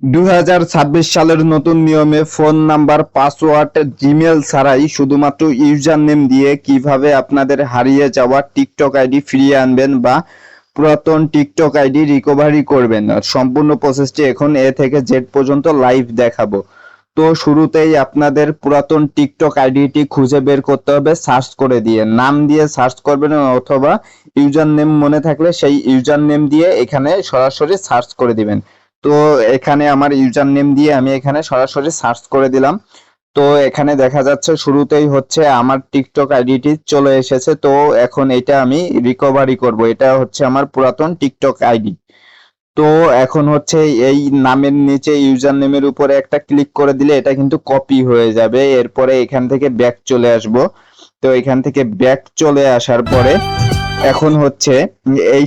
2026 সালের নতুন নিয়মে ফোন নাম্বার, পাসওয়ার্ড, জিমেল ছাড়াই শুধুমাত্র ইউজার নেম দিয়ে কিভাবে আপনাদের হারিয়ে যাওয়া টিকটক আইডি ফিরিয়ে আনবেন বা পুরাতন টিকটক আইডি রিকভারি করবেন, সম্পূর্ণ প্রসেসটি এখন এ থেকে জেড পর্যন্ত লাইভ দেখাবো। তো শুরুতেই আপনাদের পুরাতন টিকটক আইডিটি খুঁজে বের করতে হবে, সার্চ করে দিয়ে নাম দিয়ে সার্চ করবেন, অথবা ইউজার নেম মনে থাকলে সেই ইউজার নেম দিয়ে এখানে সরাসরি সার্চ করে দিবেন। তো এখানে আমার ইউজার নেম দিয়ে আমি এখানে সরাসরি সার্চ করে দিলাম। তো এখানে দেখা যাচ্ছে শুরুতেই হচ্ছে আমার টিকটক আইডিটি চলে এসেছে। তো এখন এটা আমি রিকভারি করব, এটা হচ্ছে আমার পুরাতন টিকটক আইডি। তো এখন হচ্ছে এই নামের নিচে ইউজার নেমের উপরে একটা ক্লিক করে দিলে এটা কিন্তু কপি হয়ে যাবে। এরপরে এখান থেকে ব্যাক চলে আসব। তো এখান থেকে ব্যাক চলে আসার পরে এখন হচ্ছে এই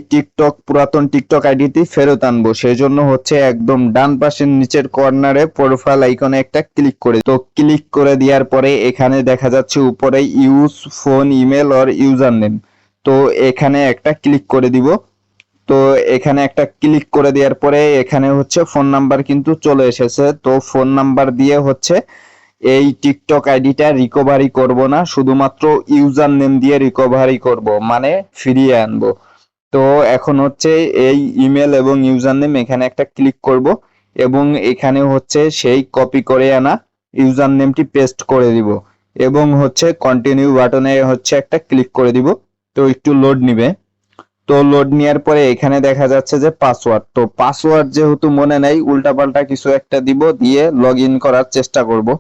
পুরাতন টিকটক আইডিটি ফেরত আনবো, সেই জন্য হচ্ছে একদম ডান পাশের নিচের কর্নারে প্রোফাইল আইকনে একটা ক্লিক করে, তো ক্লিক করে দেওয়ার পরে এখানে দেখা যাচ্ছে উপরে use phone, email or user name. তো এখানে একটা ক্লিক করে দিব। তো এখানে একটা ক্লিক করে দেওয়ার পরে এখানে হচ্ছে ফোন নাম্বার কিন্তু চলে এসেছে। তো ফোন নাম্বার দিয়ে হচ্ছে এই টিকটক আইডিটা রিকভারি করব না, শুধুমাত্র ইউজার নেম দিয়ে রিকভারি করব, মানে ফিরিয়ে আনবো। তো এখন হচ্ছে এই ইমেল এবং ইউজার নেম এখানে একটা ক্লিক করব এবং এখানে হচ্ছে সেই কপি করে আনা ইউজার নেমটি পেস্ট করে দিব এবং হচ্ছে কন্টিনিউ বাটনে হচ্ছে একটা ক্লিক করে দিব। তো একটু লোড নিবে। তো লোড নেওয়ার পরে এখানে দেখা যাচ্ছে যে পাসওয়ার্ড, তো পাসওয়ার্ড যেহেতু মনে নেই, উল্টাপাল্টা কিছু একটা দিব, দিয়ে লগ ইন করার চেষ্টা করব।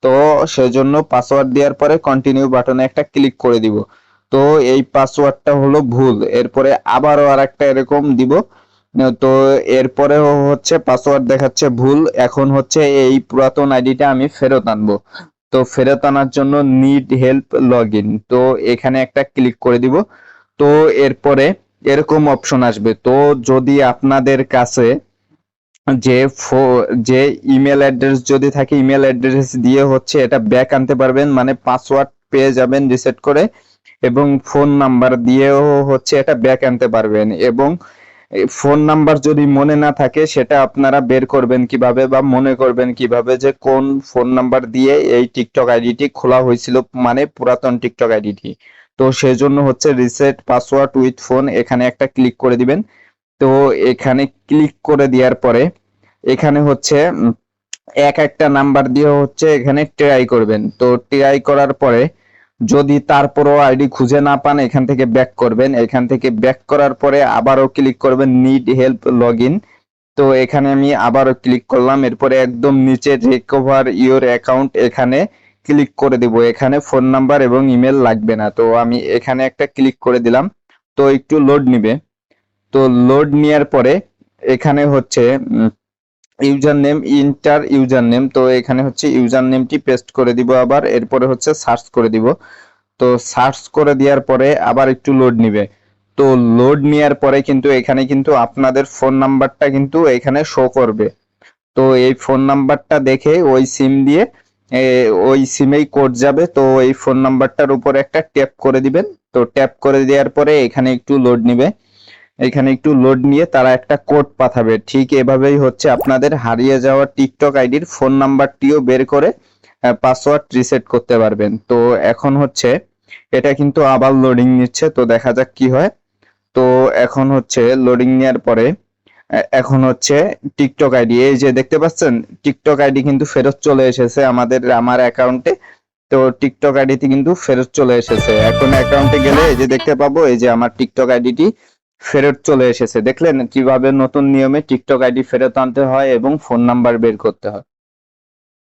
তো সেজন্য পাসওয়ার্ড দেওয়ার পরে কন্টিনিউ বাটনে একটা ক্লিক করে দিব। তো এই পাসওয়ার্ডটা হলো ভুল, এরপরে আবারও আর একটা এরকম দিব। তো এরপরে হচ্ছে পাসওয়ার্ড দেখাচ্ছে ভুল। এখন হচ্ছে এই পুরাতন আইডিটা আমি ফেরত আনবো। তো ফেরত আনার জন্য নিড হেল্প লগ ইন, তো এখানে একটা ক্লিক করে দিব। তো এরপরে এরকম অপশন আসবে। তো যদি আপনাদের কাছে যে যে ইমেল অ্যাড্রেস যদি থাকে, ইমেল অ্যাড্রেস দিয়ে হচ্ছে এটা ব্যাক আনতে পারবেন, মানে পাসওয়ার্ড পেয়ে যাবেন রিসেট করে, এবং ফোন নাম্বার দিয়েও হচ্ছে এটা ব্যাক আনতে পারবেন। এবং ফোন নাম্বার যদি মনে না থাকে সেটা আপনারা বের করবেন কিভাবে বা মনে করবেন কিভাবে যে কোন ফোন নাম্বার দিয়ে এই টিকটক আইডিটি খোলা হয়েছিল, মানে পুরাতন টিকটক আইডিটি। তো সেই জন্য হচ্ছে রিসেট পাসওয়ার্ড উইথ ফোন, এখানে একটা ক্লিক করে দিবেন। তো এখানে ক্লিক করে দেওয়ার পরে এখানে হচ্ছে এক একটা নাম্বার দিয়ে হচ্ছে এখানে ট্রাই করবেন। তো ট্রাই করার পরে যদি তারপরও আইডি খুঁজে না পান, এখান থেকে ব্যাক করবেন। এখান থেকে ব্যাক করার পরে আবারও ক্লিক করবেন নিড হেল্প লগ ইন। তো এখানে আমি আবারও ক্লিক করলাম। এরপরে একদম নিচে রিকভার ইওর অ্যাকাউন্ট এখানে ক্লিক করে দিব। এখানে ফোন নাম্বার এবং ইমেল লাগবে না, তো আমি এখানে একটা ক্লিক করে দিলাম। তো একটু লোড নিবে। তো লোড নেওয়ার পরে এখানে হচ্ছে user name, inter user name, তো এখানে হচ্ছে ইউজার নেমটি পেস্ট করে দিব আবার। এরপরে হচ্ছে সার্চ করে দিব। তো সার্চ করে দেওয়ার পরে আবার একটু লোড নিবে। তো লোড নেওয়ার পরে কিন্তু এখানে কিন্তু আপনাদের ফোন নাম্বারটা কিন্তু এখানে শো করবে। তো এই ফোন নাম্বারটা দেখে ওই সিম দিয়ে ওই সিমেই কোড যাবে। তো এই ফোন নাম্বারটার উপর একটা ট্যাপ করে দিবেন। তো ট্যাপ করে দেওয়ার পরে এখানে একটু লোড নিবে। এখানে একটু লোড নিয়ে তারা একটা কোড পাঠাবে। ঠিক এভাবেই হচ্ছে আপনাদের হারিয়ে যাওয়া টিকটক আইডির ফোন নাম্বারটিও বের করে পাসওয়ার্ড রিসেট করতে পারবেন। তো এখন হচ্ছে এটা কিন্তু আবার লোডিং নিচ্ছে, তো দেখা যাক কি হয়। তো এখন হচ্ছে লোডিং নেওয়ার পরে এখন হচ্ছে টিকটক আইডি, এই যে দেখতে পাচ্ছেন টিকটক আইডি কিন্তু ফেরত চলে এসেছে আমার অ্যাকাউন্টে। তো টিকটক আইডিতে কিন্তু ফেরত চলে এসেছে। এখন অ্যাকাউন্টে গেলে এই যে দেখতে পাবো এই যে আমার টিকটক আইডিটি ফেরত চলে এসেছে। দেখলেন কিভাবে নতুন নিয়মে টিকটক আইডি ফেরত আনতে হয় এবং ফোন নাম্বার বের করতে হয়।